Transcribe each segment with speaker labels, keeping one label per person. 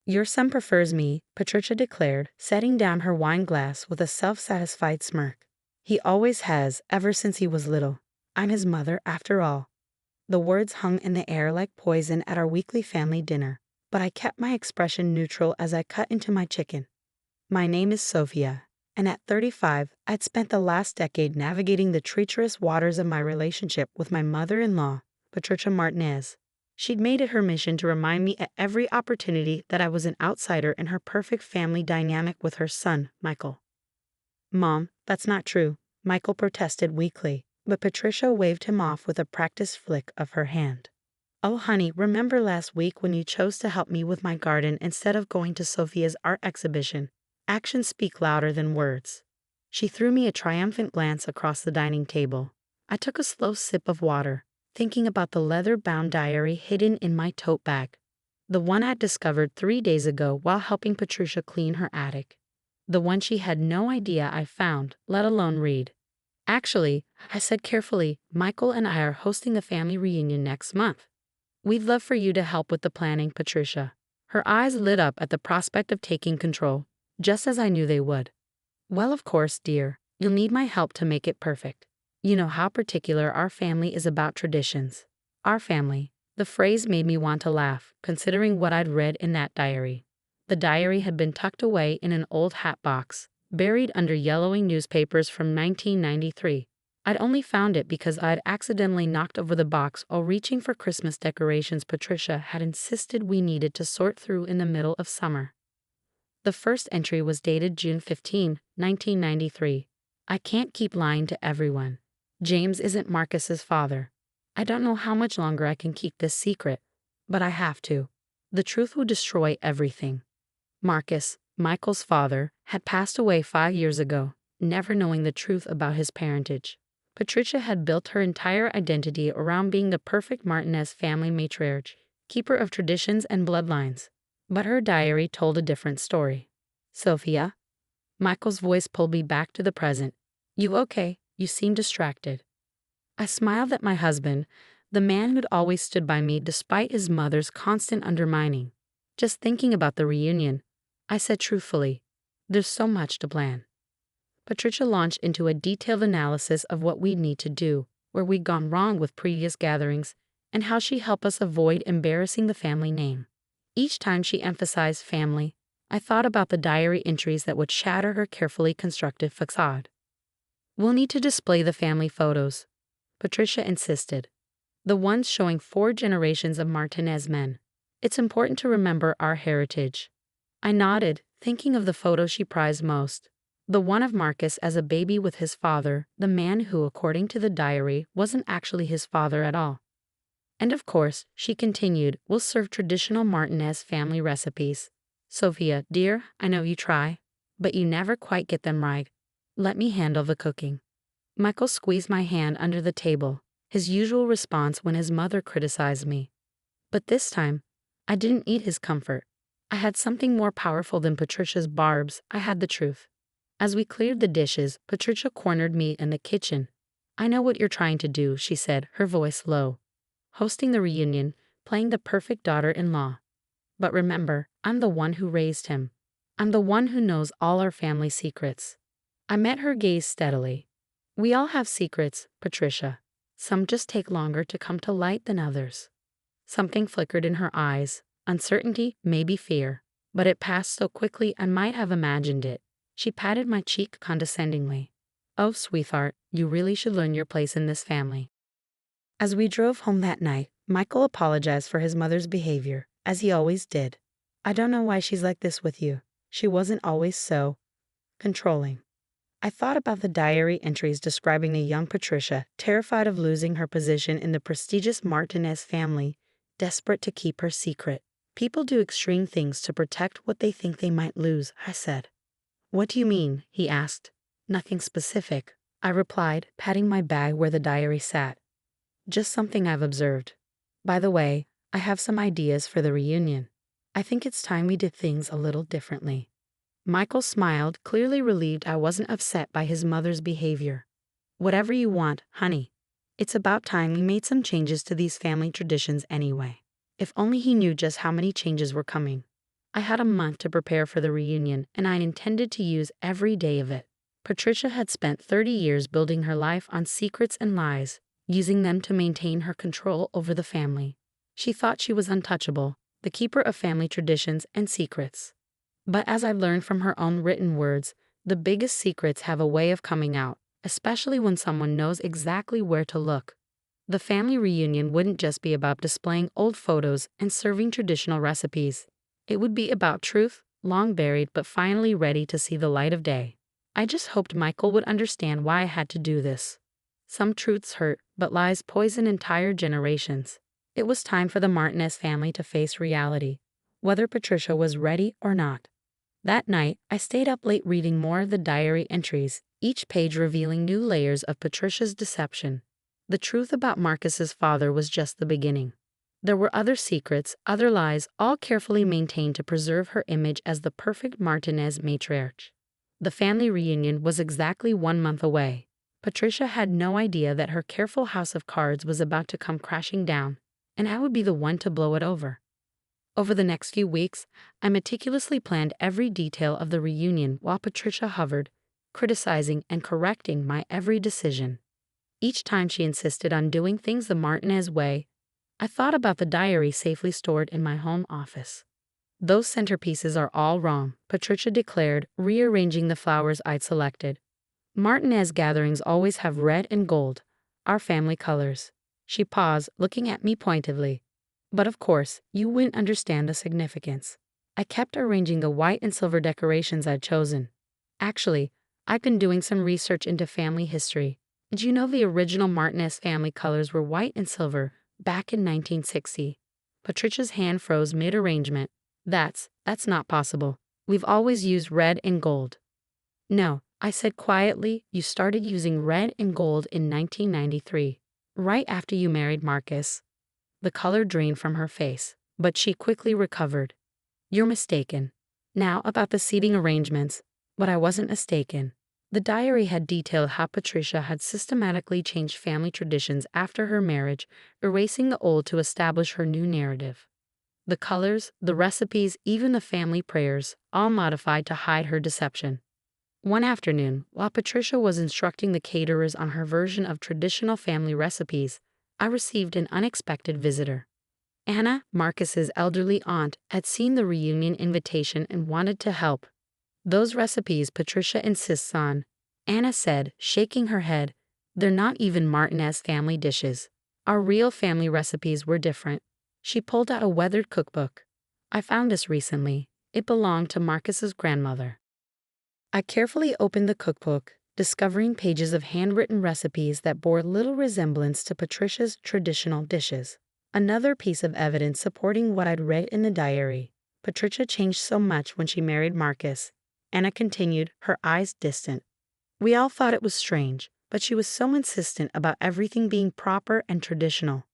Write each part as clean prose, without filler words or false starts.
Speaker 1: Your son prefers me, Patricia declared, setting down her wine glass with a self-satisfied smirk. He always has, ever since he was little. I'm his mother, after all. The words hung in the air like poison at our weekly family dinner, but I kept my expression neutral as I cut into my chicken. My name is Sophia, and at 35, I'd spent the last decade navigating the treacherous waters of my relationship with my mother-in-law, Patricia Martinez. She'd made it her mission to remind me at every opportunity that I was an outsider in her perfect family dynamic with her son, Michael. Mom, that's not true, Michael protested weakly, but Patricia waved him off with a practiced flick of her hand. Oh honey, remember last week when you chose to help me with my garden instead of going to Sophia's art exhibition? Actions speak louder than words. She threw me a triumphant glance across the dining table. I took a slow sip of water, thinking about the leather-bound diary hidden in my tote bag. The one I'd discovered 3 days ago while helping Patricia clean her attic. The one she had no idea I found, let alone read. Actually, I said carefully, Michael and I are hosting a family reunion next month. We'd love for you to help with the planning, Patricia. Her eyes lit up at the prospect of taking control, just as I knew they would. Well, of course, dear, you'll need my help to make it perfect. You know how particular our family is about traditions. Our family. The phrase made me want to laugh, considering what I'd read in that diary. The diary had been tucked away in an old hat box, buried under yellowing newspapers from 1993. I'd only found it because I'd accidentally knocked over the box while reaching for Christmas decorations Patricia had insisted we needed to sort through in the middle of summer. The first entry was dated June 15, 1993. I can't keep lying to everyone. James isn't Marcus's father. I don't know how much longer I can keep this secret, but I have to. The truth will destroy everything. Marcus, Michael's father, had passed away 5 years ago, never knowing the truth about his parentage. Patricia had built her entire identity around being the perfect Martinez family matriarch, keeper of traditions and bloodlines. But her diary told a different story. Sophia? Michael's voice pulled me back to the present. You okay? You seem distracted. I smiled at my husband, the man who'd always stood by me despite his mother's constant undermining. Just thinking about the reunion, I said truthfully, there's so much to plan. Patricia launched into a detailed analysis of what we'd need to do, where we'd gone wrong with previous gatherings, and how she helped us avoid embarrassing the family name. Each time she emphasized family, I thought about the diary entries that would shatter her carefully constructed facade. We'll need to display the family photos, Patricia insisted. The ones showing 4 generations of Martinez men. It's important to remember our heritage. I nodded, thinking of the photo she prized most. The one of Marcus as a baby with his father, the man who, according to the diary, wasn't actually his father at all. And of course, she continued, we'll serve traditional Martinez family recipes. Sophia, dear, I know you try, but you never quite get them right. Let me handle the cooking. Michael squeezed my hand under the table, his usual response when his mother criticized me. But this time, I didn't eat his comfort. I had something more powerful than Patricia's barbs. I had the truth. As we cleared the dishes, Patricia cornered me in the kitchen. I know what you're trying to do, she said, her voice low. Hosting the reunion, playing the perfect daughter-in-law. But remember, I'm the one who raised him. I'm the one who knows all our family secrets. I met her gaze steadily. We all have secrets, Patricia. Some just take longer to come to light than others. Something flickered in her eyes, uncertainty, maybe fear, but it passed so quickly I might have imagined it. She patted my cheek condescendingly. Oh, sweetheart, you really should learn your place in this family. As we drove home that night, Michael apologized for his mother's behavior, as he always did. I don't know why she's like this with you. She wasn't always so controlling. I thought about the diary entries describing the young Patricia, terrified of losing her position in the prestigious Martinez family, desperate to keep her secret. People do extreme things to protect what they think they might lose, I said. What do you mean? He asked. Nothing specific, I replied, patting my bag where the diary sat. Just something I've observed. By the way, I have some ideas for the reunion. I think it's time we did things a little differently. Michael smiled, clearly relieved I wasn't upset by his mother's behavior. Whatever you want, honey. It's about time we made some changes to these family traditions anyway. If only he knew just how many changes were coming. I had a month to prepare for the reunion, and I intended to use every day of it. Patricia had spent 30 years building her life on secrets and lies, using them to maintain her control over the family. She thought she was untouchable, the keeper of family traditions and secrets. But as I learned from her own written words, the biggest secrets have a way of coming out, especially when someone knows exactly where to look. The family reunion wouldn't just be about displaying old photos and serving traditional recipes. It would be about truth, long buried but finally ready to see the light of day. I just hoped Michael would understand why I had to do this. Some truths hurt, but lies poison entire generations. It was time for the Martinez family to face reality, whether Patricia was ready or not. That night, I stayed up late reading more of the diary entries, each page revealing new layers of Patricia's deception. The truth about Marcus's father was just the beginning. There were other secrets, other lies, all carefully maintained to preserve her image as the perfect Martinez matriarch. The family reunion was exactly 1 month away. Patricia had no idea that her careful house of cards was about to come crashing down, and I would be the one to blow it over. Over the next few weeks, I meticulously planned every detail of the reunion while Patricia hovered, criticizing and correcting my every decision. Each time she insisted on doing things the Martinez way, I thought about the diary safely stored in my home office. "Those centerpieces are all wrong," Patricia declared, rearranging the flowers I'd selected. "Martinez gatherings always have red and gold, our family colors." She paused, looking at me pointedly. "But of course, you wouldn't understand the significance." I kept arranging the white and silver decorations I'd chosen. "Actually, I've been doing some research into family history. Did you know the original Martinez family colors were white and silver back in 1960? Patricia's hand froze mid-arrangement. That's not possible. We've always used red and gold." "No," I said quietly, "you started using red and gold in 1993, right after you married Marcus." The color drained from her face, but she quickly recovered. "You're mistaken." Now about the seating arrangements, but I wasn't mistaken. The diary had detailed how Patricia had systematically changed family traditions after her marriage, erasing the old to establish her new narrative. The colors, the recipes, even the family prayers, all modified to hide her deception. One afternoon, while Patricia was instructing the caterers on her version of traditional family recipes, I received an unexpected visitor. Anna, Marcus's elderly aunt, had seen the reunion invitation and wanted to help. "Those recipes Patricia insists on," Anna said, shaking her head, "they're not even Martinez family dishes. Our real family recipes were different." She pulled out a weathered cookbook. "I found this recently. It belonged to Marcus's grandmother." I carefully opened the cookbook, discovering pages of handwritten recipes that bore little resemblance to Patricia's traditional dishes. Another piece of evidence supporting what I'd read in the diary. Patricia changed so much when she married Marcus. Anna continued, her eyes distant. "We all thought it was strange, but she was so insistent about everything being proper and traditional.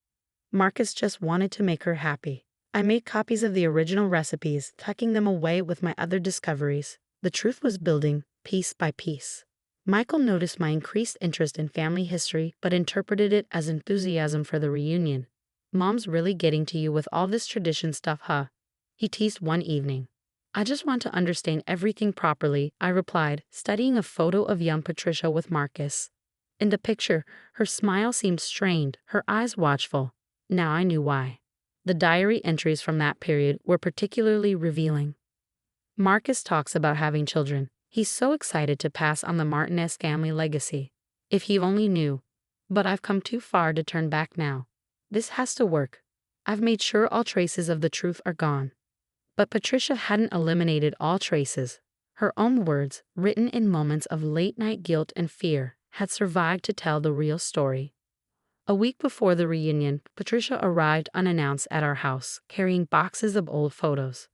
Speaker 1: Marcus just wanted to make her happy." I made copies of the original recipes, tucking them away with my other discoveries. The truth was building, piece by piece. Michael noticed my increased interest in family history but interpreted it as enthusiasm for the reunion. "Mom's really getting to you with all this tradition stuff, huh?" he teased one evening. "I just want to understand everything properly," I replied, studying a photo of young Patricia with Marcus. In the picture, her smile seemed strained, her eyes watchful. Now I knew why. The diary entries from that period were particularly revealing. Marcus talks about having children. He's so excited to pass on the Martinez family legacy. If he only knew. But I've come too far to turn back now. This has to work. I've made sure all traces of the truth are gone. But Patricia hadn't eliminated all traces. Her own words, written in moments of late-night guilt and fear, had survived to tell the real story. A week before the reunion, Patricia arrived unannounced at our house, carrying boxes of old photos.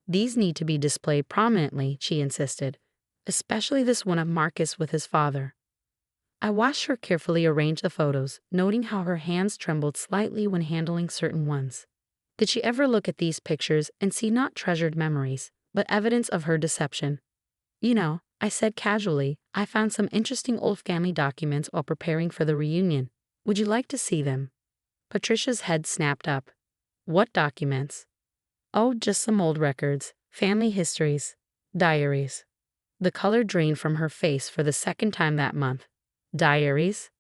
Speaker 1: "These need to be displayed prominently," she insisted, "especially this one of Marcus with his father." I watched her carefully arrange the photos, noting how her hands trembled slightly when handling certain ones. Did she ever look at these pictures and see not treasured memories, but evidence of her deception? "You know," I said casually, "I found some interesting old family documents while preparing for the reunion. Would you like to see them?" Patricia's head snapped up. "What documents?" "Oh, just some old records. Family histories. Diaries. The color drained from her face for the second time that month. Diaries?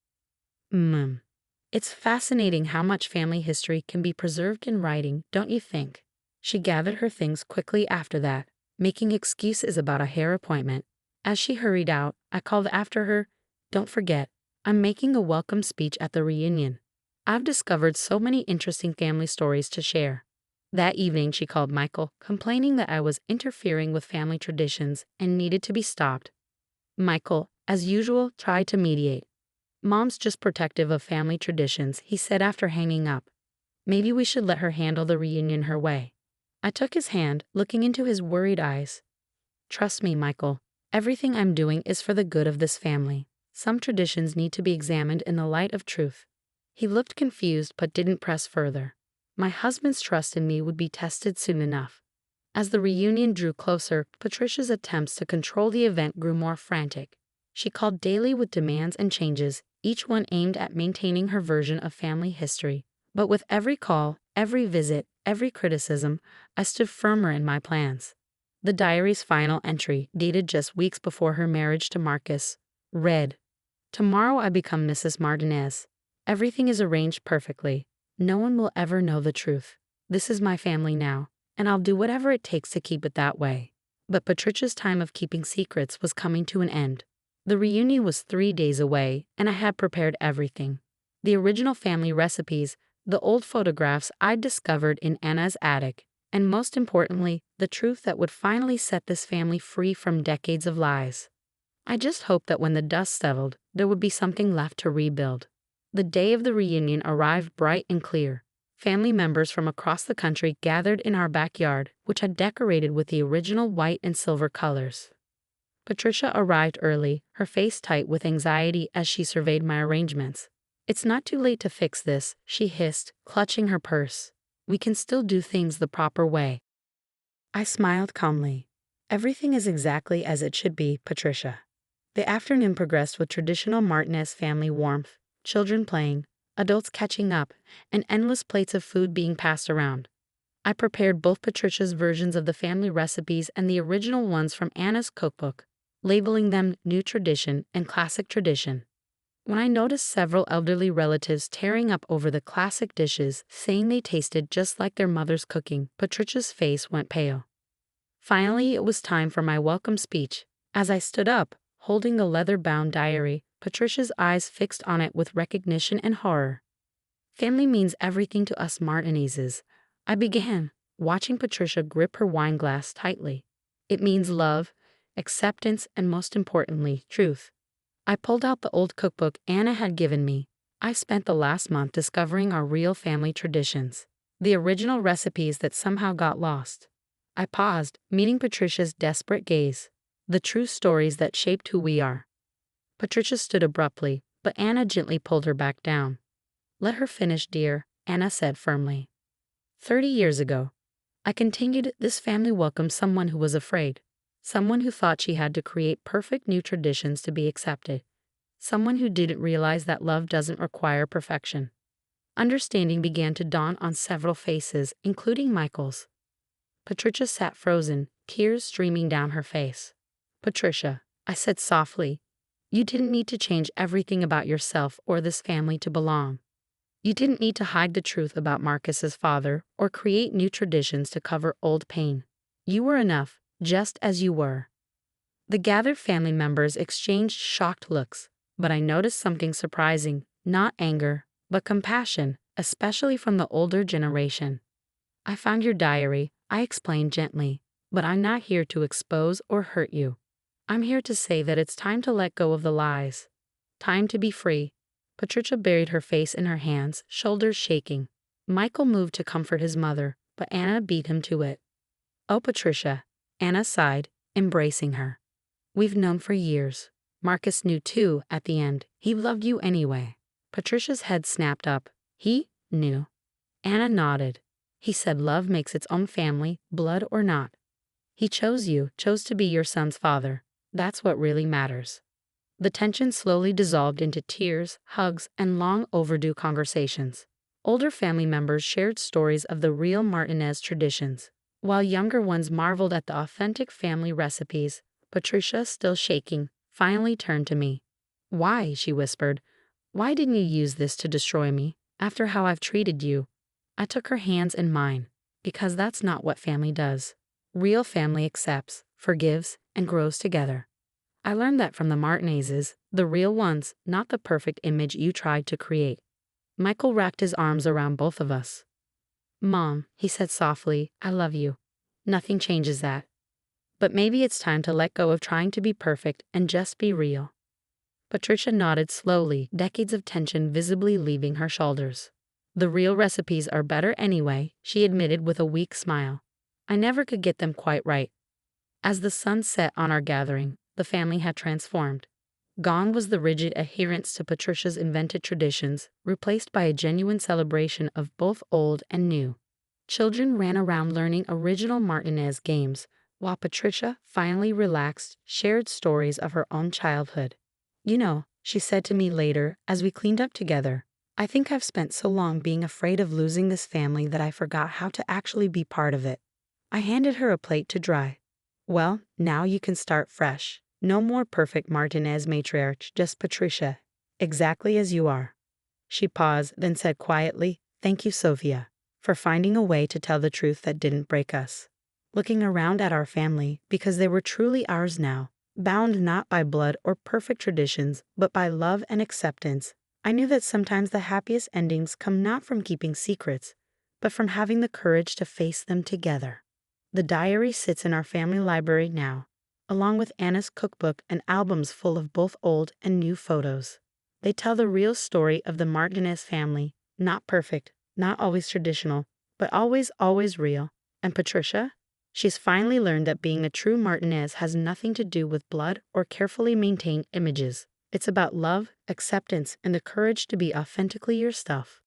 Speaker 1: It's fascinating how much family history can be preserved in writing, don't you think? She gathered her things quickly after that, making excuses about a hair appointment. As she hurried out, I called after her, "Don't forget, I'm making a welcome speech at the reunion. I've discovered so many interesting family stories to share." That evening, she called Michael, complaining that I was interfering with family traditions and needed to be stopped. Michael, as usual, tried to mediate. "Mom's just protective of family traditions," he said after hanging up. "Maybe we should let her handle the reunion her way." I took his hand, looking into his worried eyes. "Trust me, Michael. Everything I'm doing is for the good of this family. Some traditions need to be examined in the light of truth." He looked confused but didn't press further. My husband's trust in me would be tested soon enough. As the reunion drew closer, Patricia's attempts to control the event grew more frantic. She called daily with demands and changes, each one aimed at maintaining her version of family history. But with every call, every visit, every criticism, I stood firmer in my plans. The diary's final entry, dated just weeks before her marriage to Marcus, read, "Tomorrow I become Mrs. Martinez. Everything is arranged perfectly. No one will ever know the truth. This is my family now, and I'll do whatever it takes to keep it that way." But Patricia's time of keeping secrets was coming to an end. The reunion was 3 days away, and I had prepared everything. The original family recipes, the old photographs I'd discovered in Anna's attic, and most importantly, the truth that would finally set this family free from decades of lies. I just hoped that when the dust settled, there would be something left to rebuild. The day of the reunion arrived bright and clear. Family members from across the country gathered in our backyard, which had decorated with the original white and silver colors. Patricia arrived early, her face tight with anxiety as she surveyed my arrangements. "It's not too late to fix this," she hissed, clutching her purse. "We can still do things the proper way." I smiled calmly. "Everything is exactly as it should be, Patricia." The afternoon progressed with traditional Martinez family warmth, children playing, adults catching up, and endless plates of food being passed around. I prepared both Patricia's versions of the family recipes and the original ones from Anna's cookbook, labeling them New Tradition and Classic Tradition. When I noticed several elderly relatives tearing up over the classic dishes, saying they tasted just like their mother's cooking, Patricia's face went pale. Finally, it was time for my welcome speech. As I stood up, holding the leather-bound diary, Patricia's eyes fixed on it with recognition and horror. "Family means everything to us Martinezes," I began, watching Patricia grip her wine glass tightly. "It means love, acceptance, and most importantly, truth." I pulled out the old cookbook Anna had given me. I spent the last month discovering our real family traditions, the original recipes that somehow got lost. I paused, meeting Patricia's desperate gaze. The true stories that shaped who we are. Patricia stood abruptly, but Anna gently pulled her back down. "Let her finish, dear," Anna said firmly. 30 years ago, I continued, this family welcomed someone who was afraid. Someone who thought she had to create perfect new traditions to be accepted. Someone who didn't realize that love doesn't require perfection. Understanding began to dawn on several faces, including Michael's. Patricia sat frozen, tears streaming down her face. "Patricia," I said softly, "you didn't need to change everything about yourself or this family to belong. You didn't need to hide the truth about Marcus's father or create new traditions to cover old pain. You were enough, just as you were." The gathered family members exchanged shocked looks, but I noticed something surprising, not anger, but compassion, especially from the older generation. "I found your diary," I explained gently, "but I'm not here to expose or hurt you. I'm here to say that it's time to let go of the lies. Time to be free." Patricia buried her face in her hands, shoulders shaking. Michael moved to comfort his mother, but Anna beat him to it. "Oh, Patricia," Anna sighed, embracing her. "We've known for years. Marcus knew too, at the end. He loved you anyway." Patricia's head snapped up. "He knew?" Anna nodded. "He said love makes its own family, blood or not. He chose you, chose to be your son's father. That's what really matters." The tension slowly dissolved into tears, hugs, and long overdue conversations. Older family members shared stories of the real Martinez traditions. While younger ones marveled at the authentic family recipes, Patricia, still shaking, finally turned to me. "Why?" she whispered. "Why didn't you use this to destroy me, after how I've treated you?" I took her hands in mine, because that's not what family does. Real family accepts, forgives, and grows together. I learned that from the Martinezes, the real ones, not the perfect image you tried to create. Michael wrapped his arms around both of us. "Mom," he said softly, "I love you. Nothing changes that. But maybe it's time to let go of trying to be perfect and just be real." Patricia nodded slowly, decades of tension visibly leaving her shoulders. "The real recipes are better anyway," she admitted with a weak smile. "I never could get them quite right." As the sun set on our gathering, the family had transformed. Gone was the rigid adherence to Patricia's invented traditions, replaced by a genuine celebration of both old and new. Children ran around learning original Martinez games, while Patricia, finally relaxed, shared stories of her own childhood. "You know," she said to me later as we cleaned up together, "I think I've spent so long being afraid of losing this family that I forgot how to actually be part of it." I handed her a plate to dry. "Well, now you can start fresh. No more perfect Martinez matriarch, just Patricia, exactly as you are." She paused, then said quietly, "Thank you, Sophia, for finding a way to tell the truth that didn't break us." Looking around at our family, because they were truly ours now, bound not by blood or perfect traditions, but by love and acceptance, I knew that sometimes the happiest endings come not from keeping secrets, but from having the courage to face them together. The diary sits in our family library now, along with Anna's cookbook and albums full of both old and new photos. They tell the real story of the Martinez family, not perfect, not always traditional, but always, always real. And Patricia? She's finally learned that being a true Martinez has nothing to do with blood or carefully maintained images. It's about love, acceptance, and the courage to be authentically yourself.